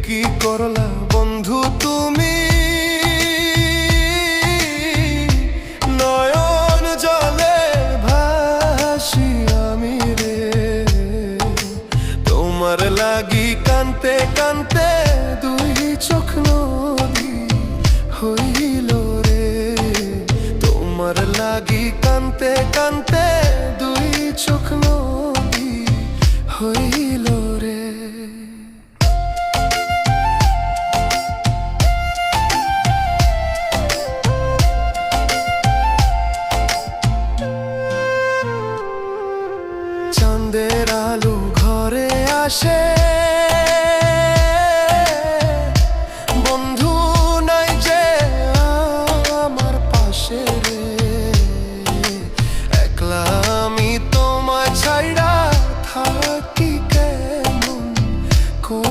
কি করলা বন্ধু তুমি, নয়ন জলে ভাসি আমি রে। তোমার লাগি কানতে কানতে দুই চোখ নদী হইল রে। তোমার লাগি কানতে কানতে দুই চোখ নদী হইল।